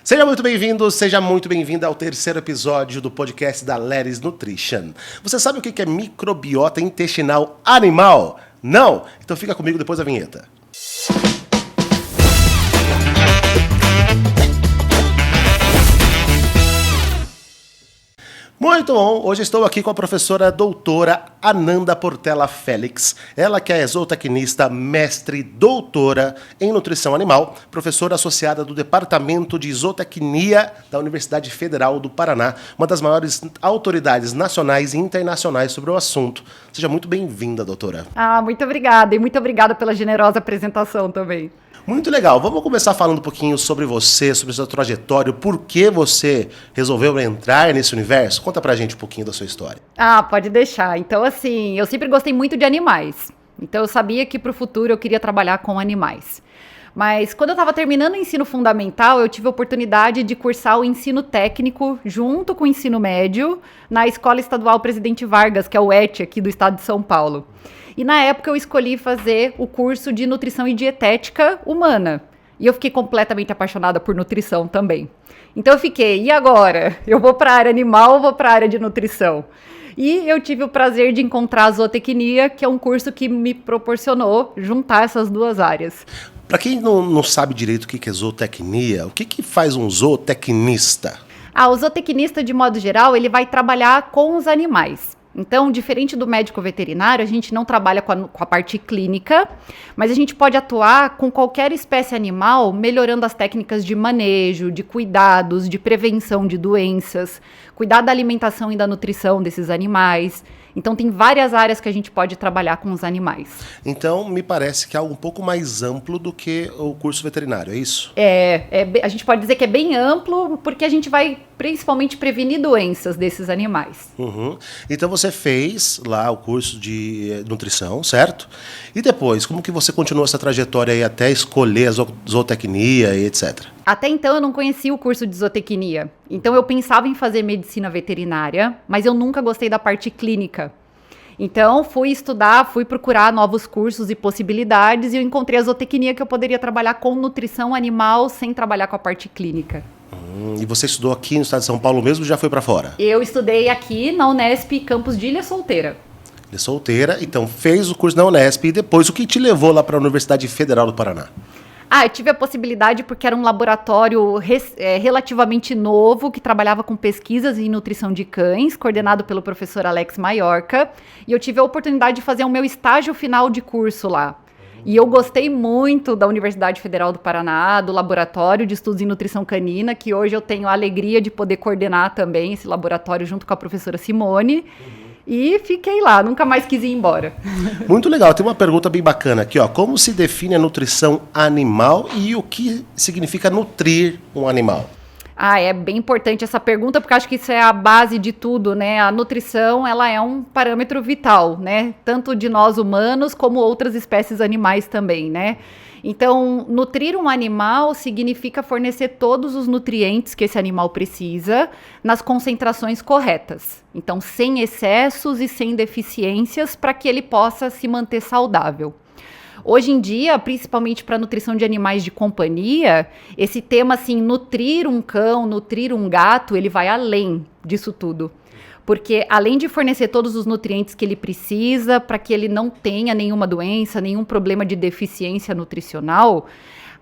Seja muito bem-vindo, seja muito bem-vinda ao terceiro episódio do podcast da Leris Nutrition. Você sabe o que é microbiota intestinal animal? Não? Então fica comigo depois da vinheta. Muito bom, hoje estou aqui com a professora doutora Ananda Portela Félix, ela que é zootecnista, mestre, doutora em nutrição animal, professora associada do Departamento de Zootecnia da Universidade Federal do Paraná, uma das maiores autoridades nacionais e internacionais sobre o assunto. Seja muito bem-vinda, doutora. Muito obrigada, e muito obrigada pela generosa apresentação também. Muito legal. Vamos começar falando um pouquinho sobre você, sobre sua trajetória, por que você resolveu entrar nesse universo? Conta pra gente um pouquinho da sua história. Pode deixar. Então, assim, eu sempre gostei muito de animais. Então, eu sabia que pro futuro eu queria trabalhar com animais. Mas quando eu estava terminando o ensino fundamental, eu tive a oportunidade de cursar o ensino técnico junto com o ensino médio na Escola Estadual Presidente Vargas, que é o ET aqui do estado de São Paulo. E na época eu escolhi fazer o curso de nutrição e dietética humana. E eu fiquei completamente apaixonada por nutrição também. Então eu fiquei, e agora? Eu vou para a área animal ou vou para a área de nutrição? E eu tive o prazer de encontrar a zootecnia, que é um curso que me proporcionou juntar essas duas áreas. Para quem não sabe direito o que é zootecnia, o que faz um zootecnista? O zootecnista, de modo geral, ele vai trabalhar com os animais. Então, diferente do médico veterinário, a gente não trabalha com a parte clínica, mas a gente pode atuar com qualquer espécie animal, melhorando as técnicas de manejo, de cuidados, de prevenção de doenças, cuidar da alimentação e da nutrição desses animais. Então, tem várias áreas que a gente pode trabalhar com os animais. Então, me parece que é algo um pouco mais amplo do que o curso veterinário, é isso? A gente pode dizer que é bem amplo, porque a gente vai principalmente prevenir doenças desses animais. Uhum. Então, você fez lá o curso de nutrição, certo? E depois, como que você continuou essa trajetória aí até escolher a zootecnia e etc.? Até então eu não conhecia o curso de zootecnia, então eu pensava em fazer medicina veterinária, mas eu nunca gostei da parte clínica. Então fui estudar, fui procurar novos cursos e possibilidades e eu encontrei a zootecnia que eu poderia trabalhar com nutrição animal sem trabalhar com a parte clínica. E você estudou aqui no estado de São Paulo mesmo ou já foi para fora? Eu estudei aqui na Unesp, campus de Ilha Solteira. Ilha Solteira, então fez o curso na Unesp e depois o que te levou lá para a Universidade Federal do Paraná? Eu tive a possibilidade porque era um laboratório relativamente novo, que trabalhava com pesquisas em nutrição de cães, coordenado pelo professor Alex Maiorca, e eu tive a oportunidade de fazer o meu estágio final de curso lá. E eu gostei muito da Universidade Federal do Paraná, do Laboratório de Estudos em Nutrição Canina, que hoje eu tenho a alegria de poder coordenar também esse laboratório junto com a professora Simone. E fiquei lá, nunca mais quis ir embora. Muito legal, tem uma pergunta bem bacana aqui, ó. Como se define a nutrição animal e o que significa nutrir um animal? É bem importante essa pergunta, porque acho que isso é a base de tudo, né? A nutrição, ela é um parâmetro vital, né? Tanto de nós humanos, como outras espécies animais também, né? Então, nutrir um animal significa fornecer todos os nutrientes que esse animal precisa nas concentrações corretas. Então, sem excessos e sem deficiências para que ele possa se manter saudável. Hoje em dia, principalmente para nutrição de animais de companhia, esse tema assim, nutrir um cão, nutrir um gato, ele vai além disso tudo. Porque além de fornecer todos os nutrientes que ele precisa para que ele não tenha nenhuma doença, nenhum problema de deficiência nutricional,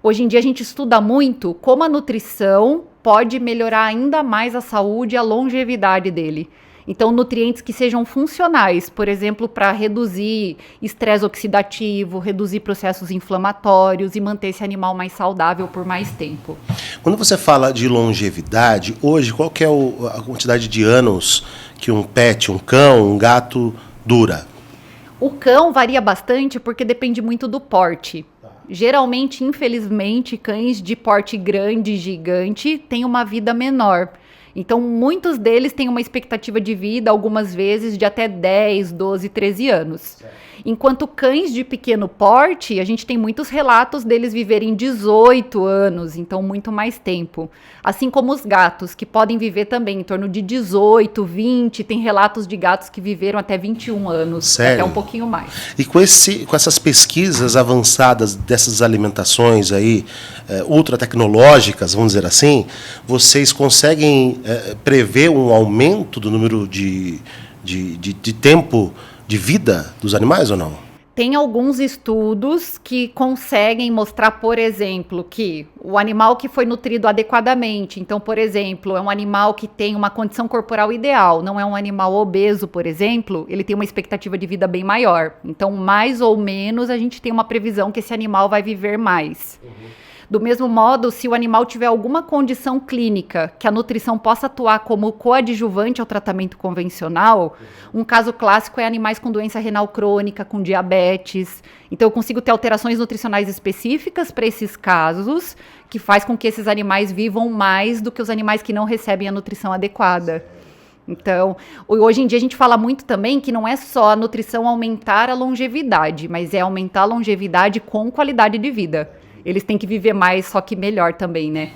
hoje em dia a gente estuda muito como a nutrição pode melhorar ainda mais a saúde e a longevidade dele. Então, nutrientes que sejam funcionais, por exemplo, para reduzir estresse oxidativo, reduzir processos inflamatórios e manter esse animal mais saudável por mais tempo. Quando você fala de longevidade, hoje, qual que é a quantidade de anos que um pet, um cão, um gato dura? O cão varia bastante porque depende muito do porte. Geralmente, infelizmente, cães de porte grande, gigante, têm uma vida menor. Então, muitos deles têm uma expectativa de vida, algumas vezes, de até 10, 12, 13 anos. Enquanto cães de pequeno porte, a gente tem muitos relatos deles viverem 18 anos, então muito mais tempo. Assim como os gatos, que podem viver também em torno de 18, 20, tem relatos de gatos que viveram até 21 anos, Sério? até um pouquinho mais. E com essas pesquisas avançadas dessas alimentações aí, ultra tecnológicas, vamos dizer assim, vocês conseguem prever um aumento do número de tempo de vida dos animais ou não? Tem alguns estudos que conseguem mostrar, por exemplo, que o animal que foi nutrido adequadamente, então, por exemplo, é um animal que tem uma condição corporal ideal, não é um animal obeso, por exemplo, ele tem uma expectativa de vida bem maior. Então, mais ou menos, a gente tem uma previsão que esse animal vai viver mais. Do mesmo modo, se o animal tiver alguma condição clínica que a nutrição possa atuar como coadjuvante ao tratamento convencional, um caso clássico é animais com doença renal crônica, com diabetes. Então, eu consigo ter alterações nutricionais específicas para esses casos, que faz com que esses animais vivam mais do que os animais que não recebem a nutrição adequada. Então, hoje em dia a gente fala muito também que não é só a nutrição aumentar a longevidade, mas é aumentar a longevidade com qualidade de vida. Eles têm que viver mais, só que melhor também, né?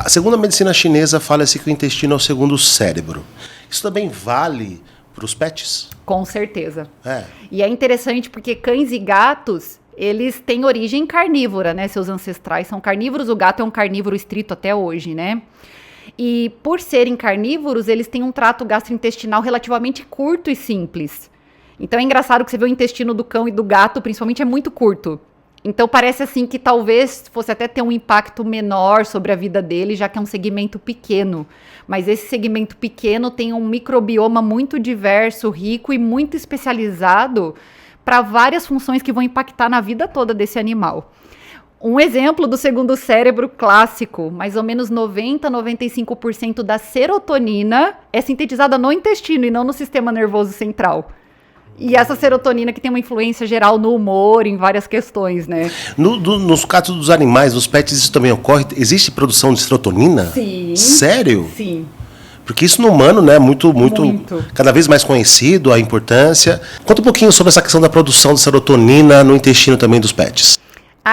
Segundo a medicina chinesa, fala-se que o intestino é o segundo cérebro. Isso também vale para os pets? Com certeza. É. E é interessante porque cães e gatos, eles têm origem carnívora, né? Seus ancestrais são carnívoros, o gato é um carnívoro estrito até hoje, né? E por serem carnívoros, eles têm um trato gastrointestinal relativamente curto e simples. Então é engraçado que você vê o intestino do cão e do gato, principalmente, é muito curto. Então parece assim que talvez fosse até ter um impacto menor sobre a vida dele, já que é um segmento pequeno. Mas esse segmento pequeno tem um microbioma muito diverso, rico e muito especializado para várias funções que vão impactar na vida toda desse animal. Um exemplo do segundo cérebro clássico, mais ou menos 90 a 95% da serotonina é sintetizada no intestino e não no sistema nervoso central. E essa serotonina que tem uma influência geral no humor, em várias questões, né? Nos casos dos animais, dos pets, isso também ocorre? Existe produção de serotonina? Sim. Sério? Sim. Porque isso no humano, né, muito, cada vez mais conhecido, a importância. Conta um pouquinho sobre essa questão da produção de serotonina no intestino também dos pets.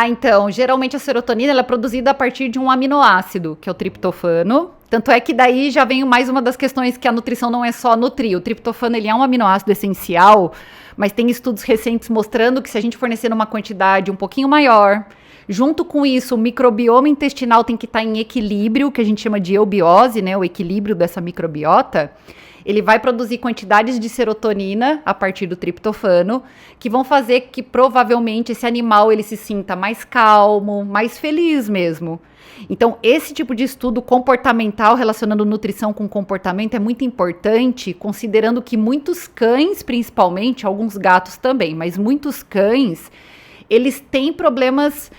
Então, geralmente a serotonina ela é produzida a partir de um aminoácido, que é o triptofano. Tanto é que daí já vem mais uma das questões que a nutrição não é só nutrir. O triptofano ele é um aminoácido essencial, mas tem estudos recentes mostrando que se a gente fornecer uma quantidade um pouquinho maior, junto com isso o microbioma intestinal tem que estar em equilíbrio, que a gente chama de eubiose, né, o equilíbrio dessa microbiota, ele vai produzir quantidades de serotonina a partir do triptofano, que vão fazer que provavelmente esse animal ele se sinta mais calmo, mais feliz mesmo. Então, esse tipo de estudo comportamental relacionando nutrição com comportamento é muito importante, considerando que muitos cães, principalmente, alguns gatos também, mas muitos cães, eles têm problemas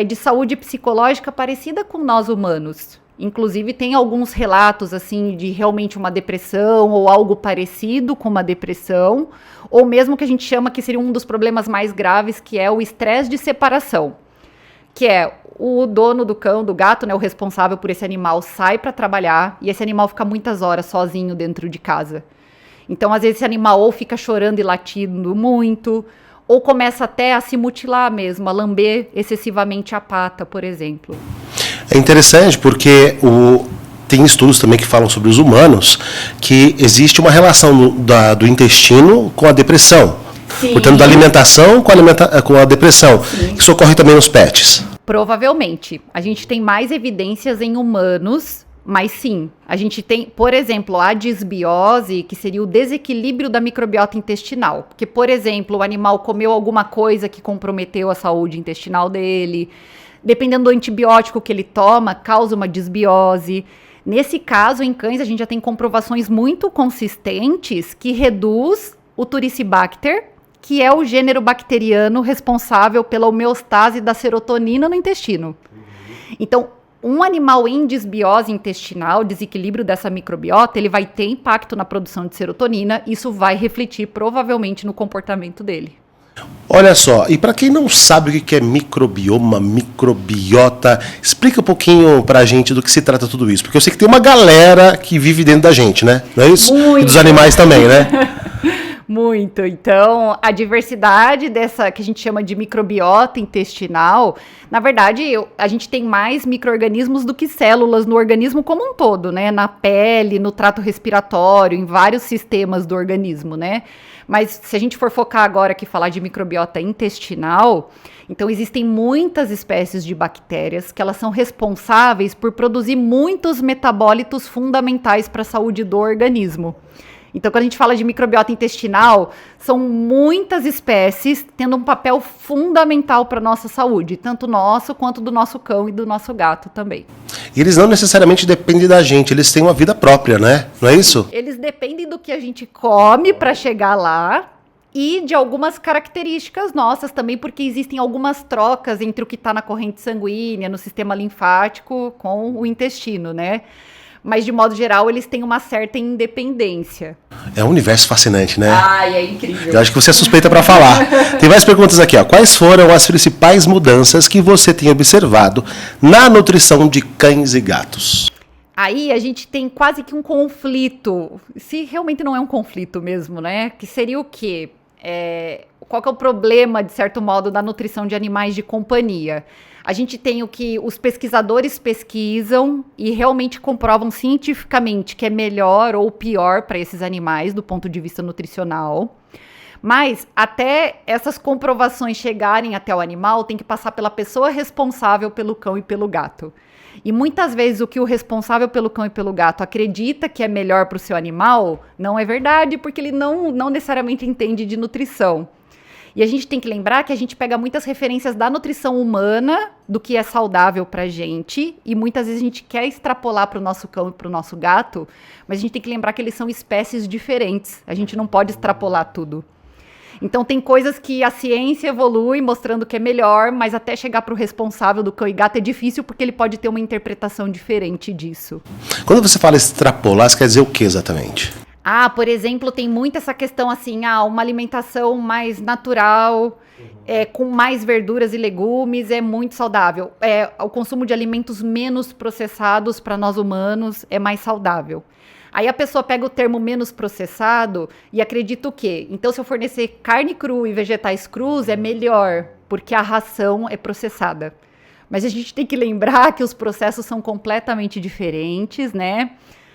de saúde psicológica parecida com nós humanos. Inclusive, tem alguns relatos, assim, de realmente uma depressão ou algo parecido com uma depressão, ou mesmo que a gente chama que seria um dos problemas mais graves, que é o estresse de separação, que é o dono do cão, do gato, né, o responsável por esse animal, sai para trabalhar e esse animal fica muitas horas sozinho dentro de casa. Então, às vezes, esse animal ou fica chorando e latindo muito, ou começa até a se mutilar mesmo, a lamber excessivamente a pata, por exemplo. É interessante porque tem estudos também que falam sobre os humanos que existe uma relação do intestino com a depressão. Sim. Portanto, da alimentação com a depressão. Sim. Isso ocorre também nos pets? Provavelmente. A gente tem mais evidências em humanos, mas sim. A gente tem, por exemplo, a disbiose, que seria o desequilíbrio da microbiota intestinal. Porque, por exemplo, o animal comeu alguma coisa que comprometeu a saúde intestinal dele. Dependendo do antibiótico que ele toma, causa uma disbiose. Nesse caso, em cães, a gente já tem comprovações muito consistentes que reduz o Turicibacter, que é o gênero bacteriano responsável pela homeostase da serotonina no intestino. Então, um animal em disbiose intestinal, desequilíbrio dessa microbiota, ele vai ter impacto na produção de serotonina, isso vai refletir provavelmente no comportamento dele. Olha só, e para quem não sabe o que é microbioma, microbiota, explica um pouquinho pra gente do que se trata tudo isso, porque eu sei que tem uma galera que vive dentro da gente, né? Não é isso? Muito. E dos animais também, né? Muito. Então, a diversidade dessa que a gente chama de microbiota intestinal, na verdade, a gente tem mais micro-organismos do que células no organismo como um todo, né? Na pele, no trato respiratório, em vários sistemas do organismo, né? Mas se a gente for focar agora aqui falar de microbiota intestinal, então existem muitas espécies de bactérias que elas são responsáveis por produzir muitos metabólitos fundamentais para a saúde do organismo. Então, quando a gente fala de microbiota intestinal, são muitas espécies tendo um papel fundamental para a nossa saúde, tanto nosso quanto do nosso cão e do nosso gato também. E eles não necessariamente dependem da gente, eles têm uma vida própria, né? Não é isso? Eles dependem do que a gente come para chegar lá e de algumas características nossas também, porque existem algumas trocas entre o que está na corrente sanguínea, no sistema linfático, com o intestino, né? Mas, de modo geral, eles têm uma certa independência. É um universo fascinante, né? Ai, é incrível. Eu acho que você é suspeita para falar. Tem mais perguntas aqui, ó. Quais foram as principais mudanças que você tem observado na nutrição de cães e gatos? Aí a gente tem quase que um conflito, se realmente não é um conflito mesmo, né? Que seria o quê? Qual que é o problema, de certo modo, da nutrição de animais de companhia? A gente tem o que os pesquisadores pesquisam e realmente comprovam cientificamente que é melhor ou pior para esses animais do ponto de vista nutricional. Mas até essas comprovações chegarem até o animal, tem que passar pela pessoa responsável pelo cão e pelo gato. E muitas vezes o que o responsável pelo cão e pelo gato acredita que é melhor para o seu animal, não é verdade, porque ele não necessariamente entende de nutrição. E a gente tem que lembrar que a gente pega muitas referências da nutrição humana, do que é saudável pra gente, e muitas vezes a gente quer extrapolar para o nosso cão e para o nosso gato, mas a gente tem que lembrar que eles são espécies diferentes, a gente não pode extrapolar tudo. Então tem coisas que a ciência evolui mostrando que é melhor, mas até chegar para o responsável do cão e gato é difícil porque ele pode ter uma interpretação diferente disso. Quando você fala extrapolar, você quer dizer o que exatamente? Por exemplo, tem muito essa questão assim, uma alimentação mais natural, com mais verduras e legumes, é muito saudável. O consumo de alimentos menos processados para nós humanos é mais saudável. Aí a pessoa pega o termo menos processado e acredita o quê? Então, se eu fornecer carne crua e vegetais crus, é melhor, porque a ração é processada. Mas a gente tem que lembrar que os processos são completamente diferentes, né?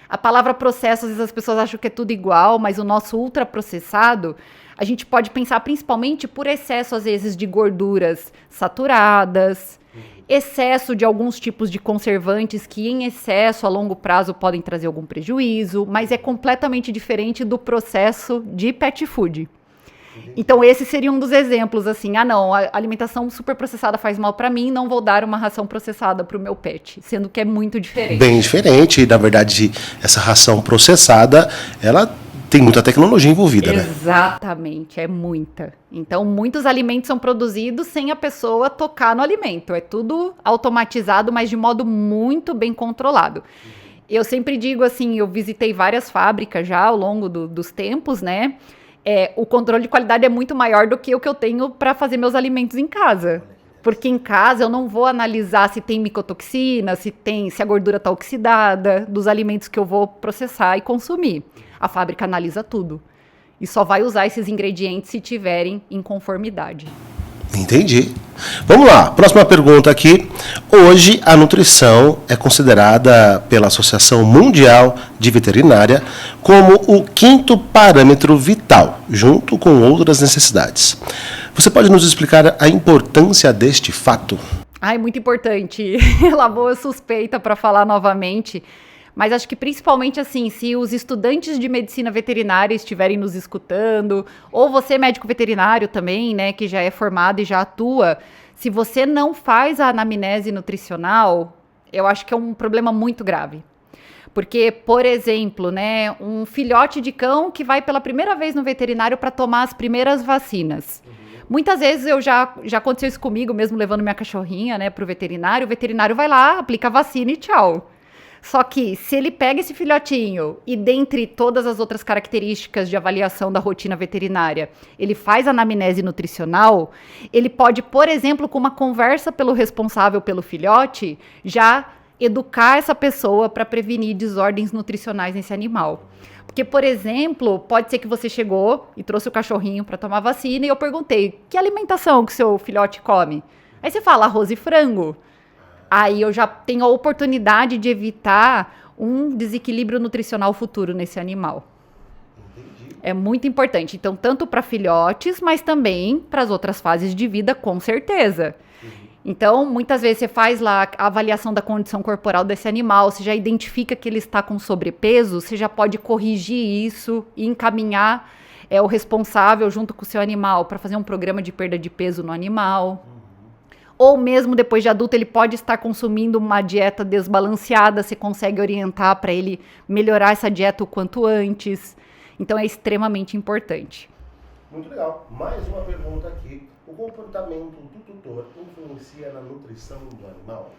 A palavra processo, às vezes as pessoas acham que é tudo igual, mas o nosso ultraprocessado, a gente pode pensar principalmente por excesso, às vezes, de gorduras saturadas, excesso de alguns tipos de conservantes que, em excesso, a longo prazo, podem trazer algum prejuízo, mas é completamente diferente do processo de pet food. Então, esse seria um dos exemplos, assim, não, a alimentação superprocessada faz mal para mim, não vou dar uma ração processada para o meu pet, sendo que é muito diferente. Bem diferente, na verdade, essa ração processada, ela tem muita tecnologia envolvida, né? Exatamente, é muita. Então, muitos alimentos são produzidos sem a pessoa tocar no alimento, é tudo automatizado, mas de modo muito bem controlado. Eu sempre digo assim, eu visitei várias fábricas já ao longo dos tempos, né? O controle de qualidade é muito maior do que o que eu tenho para fazer meus alimentos em casa. Porque em casa eu não vou analisar se tem micotoxina, se a gordura está oxidada, dos alimentos que eu vou processar e consumir. A fábrica analisa tudo. E só vai usar esses ingredientes se tiverem em conformidade. Entendi. Vamos lá, próxima pergunta aqui. Hoje a nutrição é considerada pela Associação Mundial de Veterinária como o 5º parâmetro vital, junto com outras necessidades. Você pode nos explicar a importância deste fato? É muito importante. Lá vou eu suspeita para falar novamente. Mas acho que principalmente assim, se os estudantes de medicina veterinária estiverem nos escutando, ou você médico veterinário também, né, que já é formado e já atua, se você não faz a anamnese nutricional, eu acho que é um problema muito grave. Porque, por exemplo, né, um filhote de cão que vai pela primeira vez no veterinário para tomar as primeiras vacinas. Muitas vezes já aconteceu isso comigo, mesmo levando minha cachorrinha, né, para o veterinário vai lá, aplica a vacina e tchau. Só que se ele pega esse filhotinho e dentre todas as outras características de avaliação da rotina veterinária, ele faz anamnese nutricional, ele pode, por exemplo, com uma conversa pelo responsável pelo filhote, já educar essa pessoa para prevenir desordens nutricionais nesse animal. Porque, por exemplo, pode ser que você chegou e trouxe o cachorrinho para tomar vacina e eu perguntei, que alimentação que seu filhote come? Aí você fala arroz e frango. Aí eu já tenho a oportunidade de evitar um desequilíbrio nutricional futuro nesse animal. É muito importante. Então, tanto para filhotes, mas também para as outras fases de vida, com certeza. Então, muitas vezes você faz lá a avaliação da condição corporal desse animal, você já identifica que ele está com sobrepeso, você já pode corrigir isso e encaminhar o responsável junto com o seu animal para fazer um programa de perda de peso no animal. Ou mesmo depois de adulto, ele pode estar consumindo uma dieta desbalanceada, você consegue orientar para ele melhorar essa dieta o quanto antes. Então, é extremamente importante. Muito legal. Mais uma pergunta aqui. O comportamento do tutor influencia na nutrição do animal?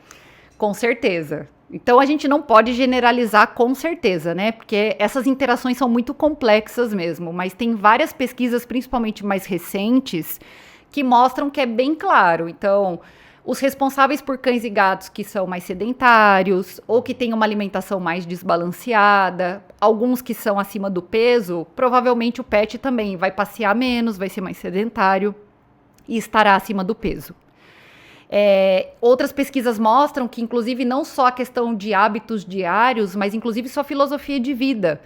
Com certeza. Então, a gente não pode generalizar com certeza, né? Porque essas interações são muito complexas mesmo. Mas tem várias pesquisas, principalmente mais recentes, que mostram que é bem claro. Então, os responsáveis por cães e gatos que são mais sedentários ou que têm uma alimentação mais desbalanceada, alguns que são acima do peso, provavelmente o pet também vai passear menos, vai ser mais sedentário e estará acima do peso. Outras pesquisas mostram que, inclusive, não só a questão de hábitos diários, mas, inclusive, sua filosofia de vida.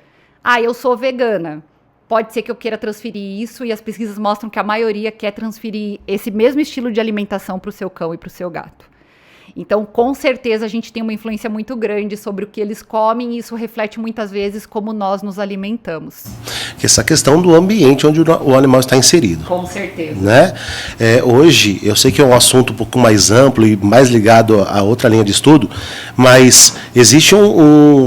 Eu sou vegana. Pode ser que eu queira transferir isso e as pesquisas mostram que a maioria quer transferir esse mesmo estilo de alimentação para o seu cão e para o seu gato. Então, com certeza, a gente tem uma influência muito grande sobre o que eles comem e isso reflete muitas vezes como nós nos alimentamos. Essa questão do ambiente onde o animal está inserido. Com certeza. Né? Hoje, eu sei que é um assunto um pouco mais amplo e mais ligado a outra linha de estudo, mas existe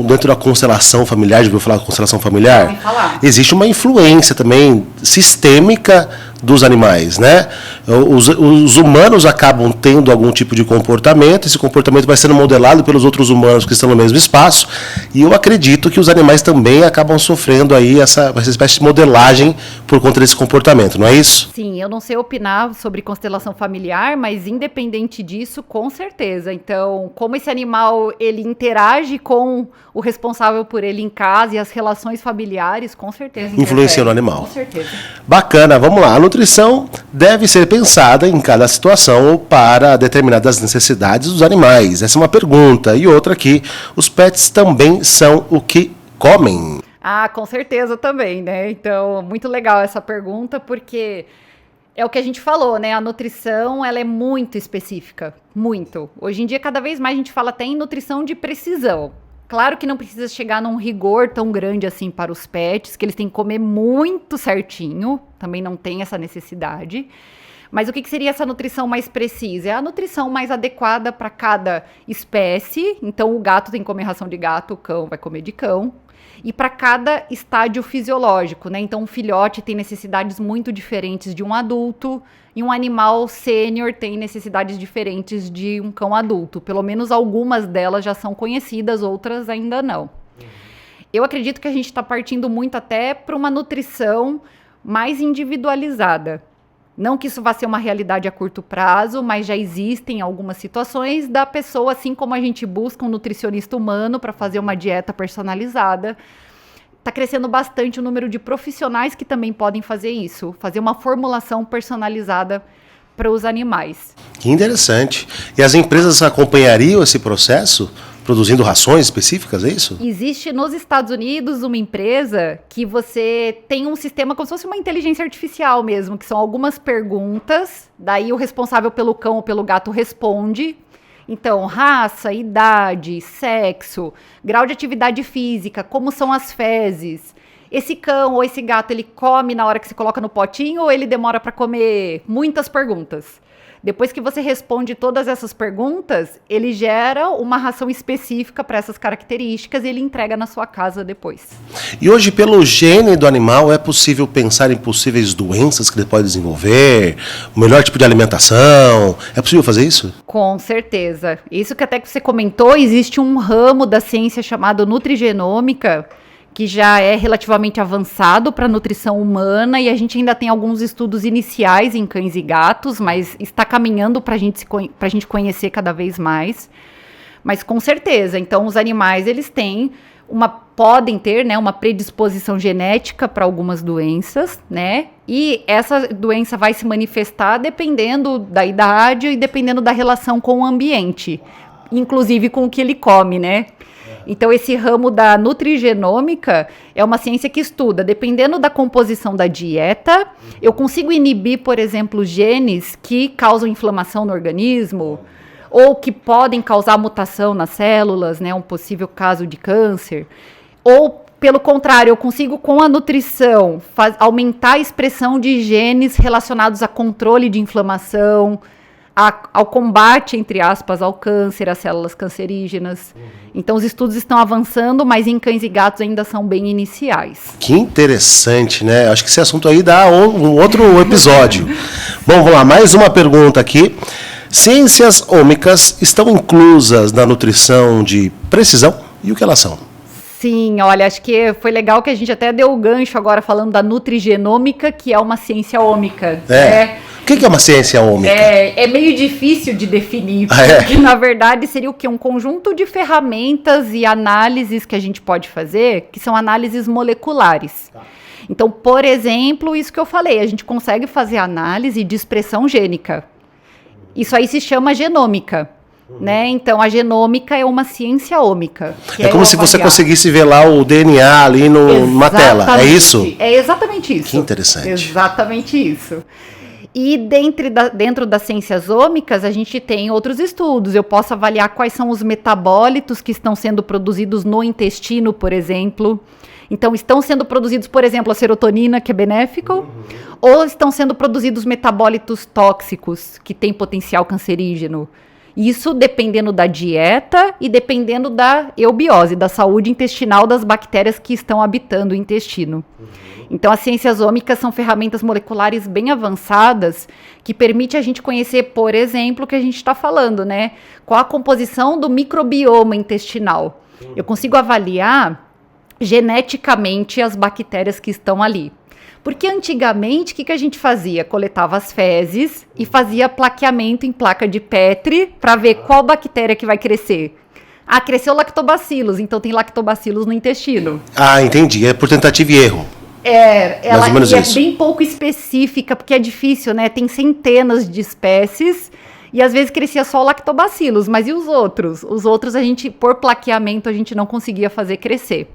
dentro da constelação familiar, já ouviu falar da constelação familiar? Pode falar. Existe uma influência também sistêmica dos animais, né? Os humanos acabam tendo algum tipo de comportamento, esse comportamento vai sendo modelado pelos outros humanos que estão no mesmo espaço, e eu acredito que os animais também acabam sofrendo aí essa espécie de modelagem por conta desse comportamento, não é isso? Sim, eu não sei opinar sobre constelação familiar, mas independente disso, com certeza. Então, como esse animal, ele interage com o responsável por ele em casa e as relações familiares, com certeza. Influencia no animal. Com certeza. Bacana, vamos lá. A nutrição deve ser pensada em cada situação ou para determinadas necessidades dos animais. Essa é uma pergunta. E outra aqui, os pets também são o que comem? Com certeza também, né? Então, muito legal essa pergunta, porque é o que a gente falou, né? A nutrição, ela é muito específica, muito. Hoje em dia, cada vez mais a gente fala até em nutrição de precisão. Claro que não precisa chegar num rigor tão grande assim para os pets, que eles têm que comer muito certinho, também não tem essa necessidade. Mas o que seria essa nutrição mais precisa? É a nutrição mais adequada para cada espécie. Então, o gato tem que comer ração de gato, o cão vai comer de cão. E para cada estádio fisiológico, né? Então, um filhote tem necessidades muito diferentes de um adulto e um animal sênior tem necessidades diferentes de um cão adulto. Pelo menos algumas delas já são conhecidas, outras ainda não. Eu acredito que a gente está partindo muito até para uma nutrição mais individualizada. Não que isso vá ser uma realidade a curto prazo, mas já existem algumas situações da pessoa, assim como a gente busca um nutricionista humano para fazer uma dieta personalizada. Está crescendo bastante o número de profissionais que também podem fazer isso, fazer uma formulação personalizada para os animais. Que interessante. E as empresas acompanhariam esse processo? Produzindo rações específicas, é isso? Existe nos Estados Unidos uma empresa que você tem um sistema como se fosse uma inteligência artificial mesmo, que são algumas perguntas, daí o responsável pelo cão ou pelo gato responde. Então, raça, idade, sexo, grau de atividade física, como são as fezes. Esse cão ou esse gato, ele come na hora que você coloca no potinho ou ele demora para comer? Muitas perguntas. Depois que você responde todas essas perguntas, ele gera uma ração específica para essas características e ele entrega na sua casa depois. E hoje, pelo gene do animal, é possível pensar em possíveis doenças que ele pode desenvolver? O melhor tipo de alimentação? É possível fazer isso? Com certeza. Isso que até que você comentou, existe um ramo da ciência chamado nutrigenômica, que já é relativamente avançado para a nutrição humana e a gente ainda tem alguns estudos iniciais em cães e gatos, mas está caminhando para a gente conhecer cada vez mais. Mas com certeza, então os animais eles têm podem ter, né, uma predisposição genética para algumas doenças, né? E essa doença vai se manifestar dependendo da idade e dependendo da relação com o ambiente, inclusive com o que ele come, né? Então, esse ramo da nutrigenômica é uma ciência que estuda, dependendo da composição da dieta, eu consigo inibir, por exemplo, genes que causam inflamação no organismo, ou que podem causar mutação nas células, né, um possível caso de câncer. Ou, pelo contrário, eu consigo, com a nutrição, aumentar a expressão de genes relacionados a controle de inflamação, ao combate, entre aspas, ao câncer, às células cancerígenas. Então, os estudos estão avançando, mas em cães e gatos ainda são bem iniciais. Que interessante, né? Acho que esse assunto aí dá um outro episódio. Bom, vamos lá, mais uma pergunta aqui. Ciências ômicas estão inclusas na nutrição de precisão? E o que elas são? Sim, olha, acho que foi legal que a gente até deu o gancho agora falando da nutrigenômica, que é uma ciência ômica. O que é uma ciência ômica? É meio difícil de definir, porque na verdade seria o quê? Um conjunto de ferramentas e análises que a gente pode fazer, que são análises moleculares. Então, por exemplo, isso que eu falei, a gente consegue fazer análise de expressão gênica. Isso aí se chama genômica. Né? Então, a genômica é uma ciência ômica. É como se você conseguisse ver lá o DNA ali numa tela, é isso? É exatamente isso. Que interessante. Exatamente isso. E dentro das ciências ômicas, a gente tem outros estudos. Eu posso avaliar quais são os metabólitos que estão sendo produzidos no intestino, por exemplo. Então, estão sendo produzidos, por exemplo, a serotonina, que é benéfico, ou estão sendo produzidos metabólitos tóxicos, que têm potencial cancerígeno. Isso dependendo da dieta e dependendo da eubiose, da saúde intestinal das bactérias que estão habitando o intestino. Então, as ciências ômicas são ferramentas moleculares bem avançadas que permitem a gente conhecer, por exemplo, o que a gente está falando, né? Qual a composição do microbioma intestinal. Eu consigo avaliar geneticamente as bactérias que estão ali. Porque antigamente, o que a gente fazia? Coletava as fezes e fazia plaqueamento em placa de Petri para ver qual bactéria que vai crescer. Ah, cresceu lactobacillus, então tem lactobacillus no intestino. Ah, entendi. É por tentativa e erro. Ela é bem pouco específica, porque é difícil, né? Tem centenas de espécies e às vezes crescia só o lactobacillus, mas e os outros? Os outros, por plaqueamento, a gente não conseguia fazer crescer.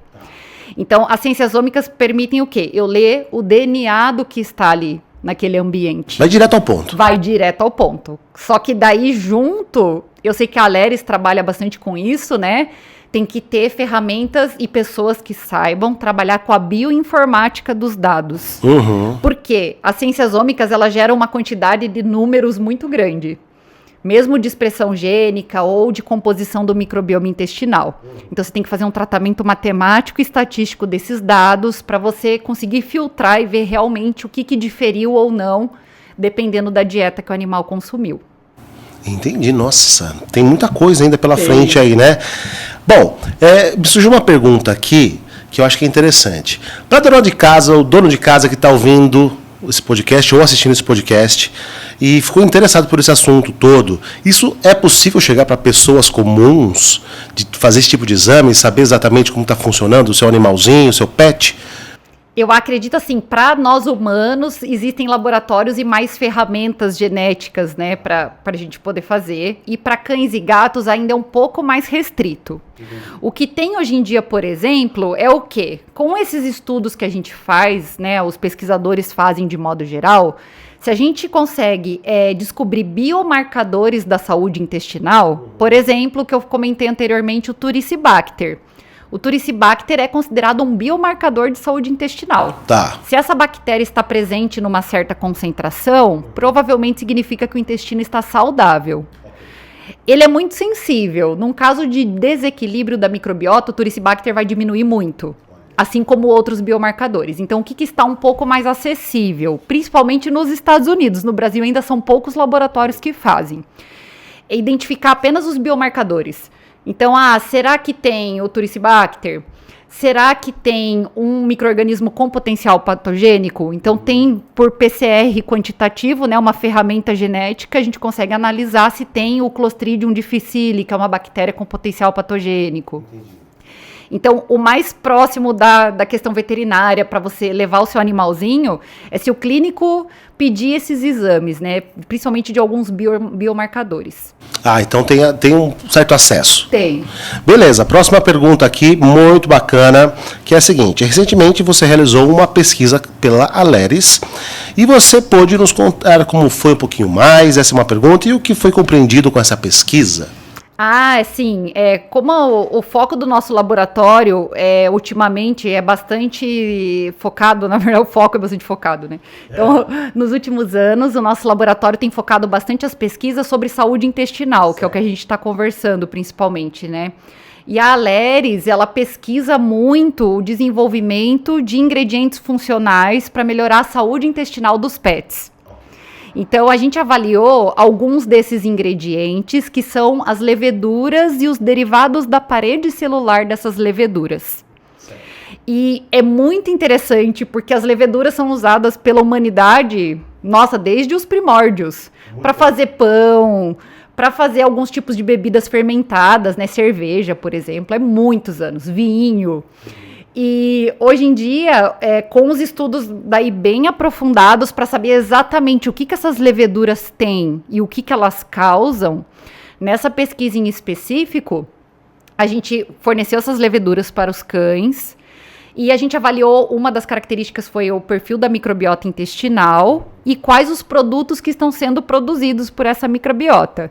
Então, as ciências ômicas permitem o quê? Eu ler o DNA do que está ali, naquele ambiente. Vai direto ao ponto. Vai direto ao ponto. Só que daí, junto, eu sei que a Aleris trabalha bastante com isso, né? Tem que ter ferramentas e pessoas que saibam trabalhar com a bioinformática dos dados. Por quê? As ciências ômicas, ela geram uma quantidade de números muito grande. Mesmo de expressão gênica ou de composição do microbioma intestinal. Então, você tem que fazer um tratamento matemático e estatístico desses dados para você conseguir filtrar e ver realmente o que diferiu ou não, dependendo da dieta que o animal consumiu. Entendi, nossa, tem muita coisa ainda pela frente aí, né? Bom, me surgiu uma pergunta aqui que eu acho que é interessante. Para dono de casa, o dono de casa que está ouvindo esse podcast ou assistindo esse podcast e ficou interessado por esse assunto todo, isso é possível chegar para pessoas comuns, de fazer esse tipo de exame, saber exatamente como está funcionando o seu animalzinho, o seu pet? Eu acredito assim, para nós humanos, existem laboratórios e mais ferramentas genéticas, né, para a gente poder fazer. E para cães e gatos ainda é um pouco mais restrito. O que tem hoje em dia, por exemplo, é o quê? Com esses estudos que a gente faz, né, os pesquisadores fazem de modo geral, se a gente consegue descobrir biomarcadores da saúde intestinal, por exemplo, o que eu comentei anteriormente, o Turicibacter. O Turicibacter é considerado um biomarcador de saúde intestinal. Tá. Se essa bactéria está presente numa certa concentração, provavelmente significa que o intestino está saudável. Ele é muito sensível. Num caso de desequilíbrio da microbiota, o Turicibacter vai diminuir muito, assim como outros biomarcadores. Então, o que está um pouco mais acessível, principalmente nos Estados Unidos? No Brasil ainda são poucos laboratórios que fazem. É identificar apenas os biomarcadores. Então, será que tem o Turicibacter? Será que tem um micro-organismo com potencial patogênico? Então, tem por PCR quantitativo, né, uma ferramenta genética, a gente consegue analisar se tem o Clostridium difficile, que é uma bactéria com potencial patogênico. Entendi. Então, o mais próximo da questão veterinária para você levar o seu animalzinho é se o clínico pedir esses exames, né? Principalmente de alguns biomarcadores. Ah, então tem um certo acesso. Tem. Beleza, próxima pergunta aqui, muito bacana, que é a seguinte. Recentemente você realizou uma pesquisa pela Aleris e você pôde nos contar como foi um pouquinho mais, essa é uma pergunta, e o que foi compreendido com essa pesquisa? Ah, sim. Como o foco do nosso laboratório ultimamente é bastante focado, na verdade o foco é bastante focado, né? Então, nos últimos anos, o nosso laboratório tem focado bastante as pesquisas sobre saúde intestinal, que é o que a gente está conversando principalmente, né? E a Aleris, ela pesquisa muito o desenvolvimento de ingredientes funcionais para melhorar a saúde intestinal dos pets. Então, a gente avaliou alguns desses ingredientes, que são as leveduras e os derivados da parede celular dessas leveduras. Certo. E é muito interessante, porque as leveduras são usadas pela humanidade, nossa, desde os primórdios, para fazer pão, para fazer alguns tipos de bebidas fermentadas, né? Cerveja, por exemplo, muitos anos, vinho. E hoje em dia, com os estudos daí bem aprofundados para saber exatamente o que essas leveduras têm e o que elas causam, nessa pesquisa em específico, a gente forneceu essas leveduras para os cães e a gente avaliou, uma das características foi o perfil da microbiota intestinal e quais os produtos que estão sendo produzidos por essa microbiota.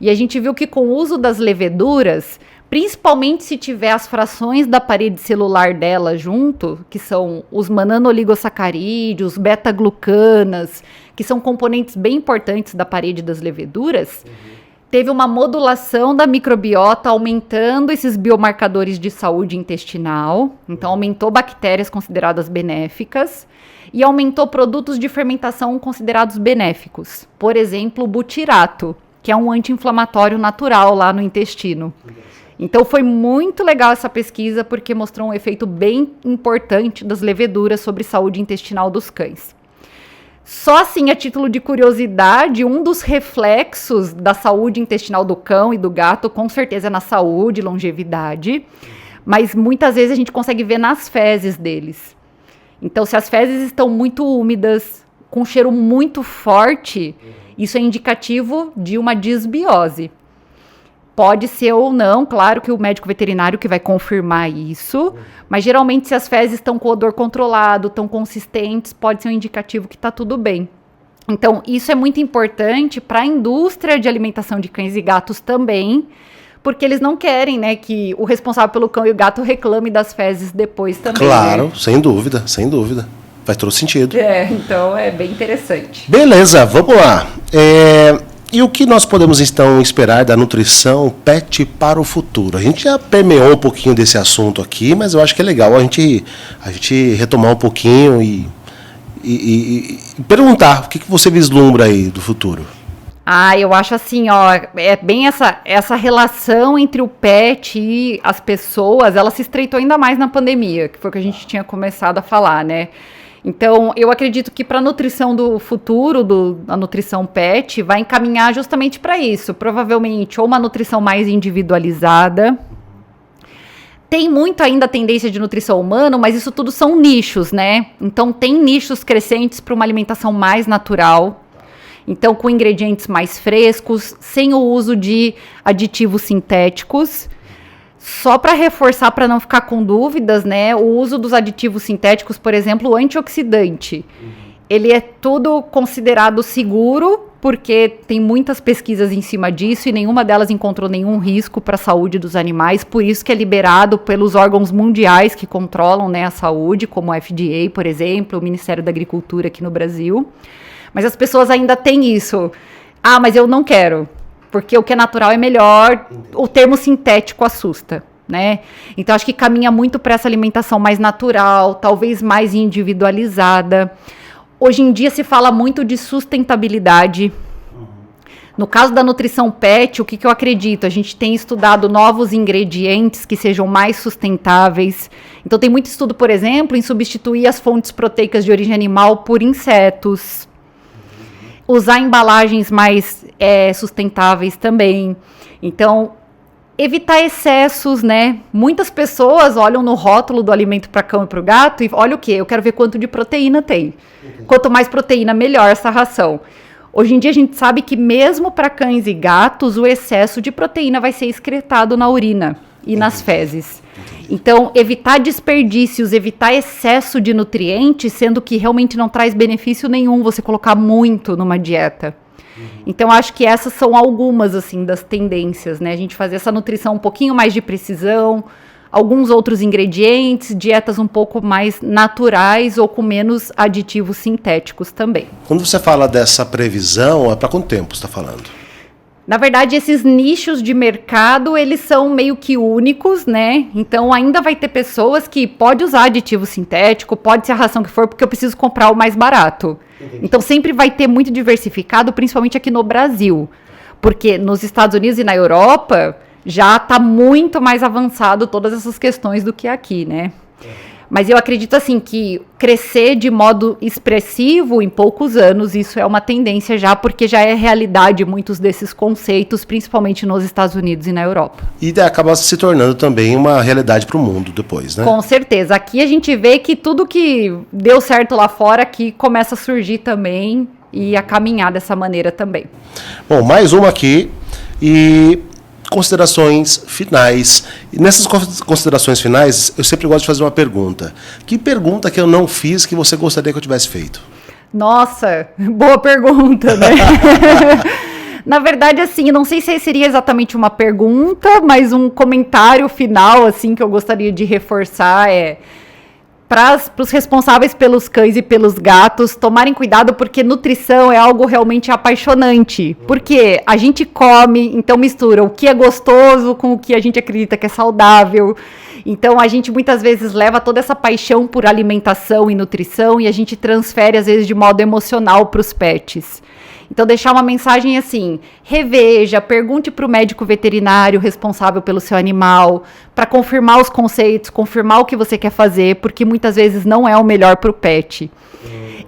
E a gente viu que com o uso das leveduras, principalmente se tiver as frações da parede celular dela junto, que são os mananoligosacarídeos, beta-glucanas, que são componentes bem importantes da parede das leveduras, teve uma modulação da microbiota, aumentando esses biomarcadores de saúde intestinal, então aumentou bactérias consideradas benéficas, e aumentou produtos de fermentação considerados benéficos, por exemplo, o butirato, que é um anti-inflamatório natural lá no intestino. Então foi muito legal essa pesquisa, porque mostrou um efeito bem importante das leveduras sobre saúde intestinal dos cães. Só assim, a título de curiosidade, um dos reflexos da saúde intestinal do cão e do gato, com certeza é na saúde, longevidade, mas muitas vezes a gente consegue ver nas fezes deles. Então, se as fezes estão muito úmidas, com um cheiro muito forte, isso é indicativo de uma disbiose. Pode ser ou não, claro que o médico veterinário que vai confirmar isso, mas geralmente se as fezes estão com odor controlado, estão consistentes, pode ser um indicativo que está tudo bem. Então, isso é muito importante para a indústria de alimentação de cães e gatos também, porque eles não querem, né, que o responsável pelo cão e o gato reclame das fezes depois também. Claro, né? Sem dúvida, sem dúvida. Faz todo sentido. Então é bem interessante. Beleza, vamos lá. E o que nós podemos, então, esperar da nutrição pet para o futuro? A gente já permeou um pouquinho desse assunto aqui, mas eu acho que é legal a gente retomar um pouquinho e perguntar o que você vislumbra aí do futuro. Eu acho assim, é bem essa relação entre o pet e as pessoas, ela se estreitou ainda mais na pandemia, que foi o que a gente tinha começado a falar, né? Então, eu acredito que para a nutrição do futuro, a nutrição pet, vai encaminhar justamente para isso. Provavelmente, ou uma nutrição mais individualizada. Tem muito ainda a tendência de nutrição humana, mas isso tudo são nichos, né? Então, tem nichos crescentes para uma alimentação mais natural. Então, com ingredientes mais frescos, sem o uso de aditivos sintéticos. Só para reforçar, para não ficar com dúvidas, né, o uso dos aditivos sintéticos, por exemplo, o antioxidante, ele é tudo considerado seguro, porque tem muitas pesquisas em cima disso e nenhuma delas encontrou nenhum risco para a saúde dos animais, por isso que é liberado pelos órgãos mundiais que controlam, né, a saúde, como o FDA, por exemplo, o Ministério da Agricultura aqui no Brasil. Mas as pessoas ainda têm isso. Mas eu não quero. Porque o que é natural é melhor, o termo sintético assusta, né? Então, acho que caminha muito para essa alimentação mais natural, talvez mais individualizada. Hoje em dia se fala muito de sustentabilidade. No caso da nutrição pet, o que eu acredito? A gente tem estudado novos ingredientes que sejam mais sustentáveis. Então, tem muito estudo, por exemplo, em substituir as fontes proteicas de origem animal por insetos. Usar embalagens mais sustentáveis também. Então, Evitar excessos, né? Muitas pessoas olham no rótulo do alimento para cão e para o gato e olha o quê? Eu quero ver quanto de proteína tem. Quanto mais proteína, melhor essa ração. Hoje em dia a gente sabe que mesmo para cães e gatos, o excesso de proteína vai ser excretado na urina e nas fezes. Então, evitar desperdícios, evitar excesso de nutrientes, sendo que realmente não traz benefício nenhum você colocar muito numa dieta. Então, acho que essas são algumas, assim, das tendências, né? A gente fazer essa nutrição um pouquinho mais de precisão, alguns outros ingredientes, dietas um pouco mais naturais ou com menos aditivos sintéticos também. Quando você fala dessa previsão, é para quanto tempo você está falando? Na verdade, esses nichos de mercado, eles são meio que únicos, né? Então, ainda vai ter pessoas que pode usar aditivo sintético, pode ser a ração que for, porque eu preciso comprar o mais barato. Então, sempre vai ter muito diversificado, principalmente aqui no Brasil. Porque nos Estados Unidos e na Europa, já está muito mais avançado todas essas questões do que aqui, né? Mas eu acredito, assim, que crescer de modo expressivo em poucos anos, isso é uma tendência já, porque já é realidade muitos desses conceitos, principalmente nos Estados Unidos e na Europa. E acaba se tornando também uma realidade para o mundo depois, né? Com certeza. Aqui a gente vê que tudo que deu certo lá fora, aqui começa a surgir também e a caminhar dessa maneira também. Bom, mais uma aqui e considerações finais. E nessas considerações finais, eu sempre gosto de fazer uma pergunta. Que pergunta que eu não fiz que você gostaria que eu tivesse feito? Nossa, boa pergunta, né? Na verdade, assim, não sei se seria exatamente uma pergunta, mas um comentário final, assim, que eu gostaria de reforçar é para os responsáveis pelos cães e pelos gatos tomarem cuidado, porque nutrição é algo realmente apaixonante. Porque a gente come, então mistura o que é gostoso com o que a gente acredita que é saudável. Então a gente muitas vezes leva toda essa paixão por alimentação e nutrição e a gente transfere às vezes de modo emocional para os pets. Então, deixar uma mensagem assim, reveja, pergunte para o médico veterinário responsável pelo seu animal, para confirmar os conceitos, confirmar o que você quer fazer, porque muitas vezes não é o melhor para o pet.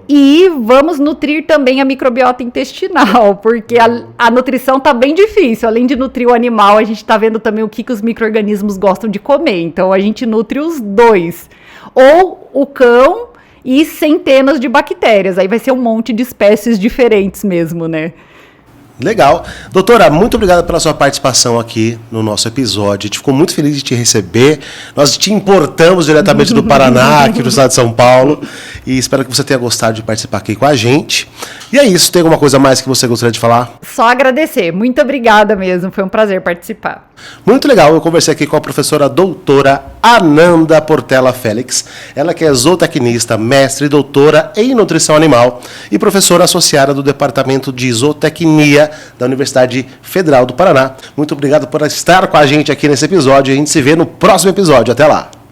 E vamos nutrir também a microbiota intestinal, porque a nutrição está bem difícil. Além de nutrir o animal, a gente está vendo também o que os micro-organismos gostam de comer. Então, a gente nutre os dois. Ou o cão e centenas de bactérias. Aí vai ser um monte de espécies diferentes mesmo, né? Legal. Doutora, muito obrigado pela sua participação aqui no nosso episódio. A gente ficou muito feliz de te receber. Nós te importamos diretamente do Paraná, aqui do estado de São Paulo. E espero que você tenha gostado de participar aqui com a gente. E é isso. Tem alguma coisa mais que você gostaria de falar? Só agradecer. Muito obrigada mesmo. Foi um prazer participar. Muito legal. Eu conversei aqui com a professora doutora Ananda Portela Félix. Ela que é zootecnista, mestre e doutora em nutrição animal e professora associada do Departamento de Zootecnia da Universidade Federal do Paraná. Muito obrigado por estar com a gente aqui nesse episódio. A gente se vê no próximo episódio. Até lá!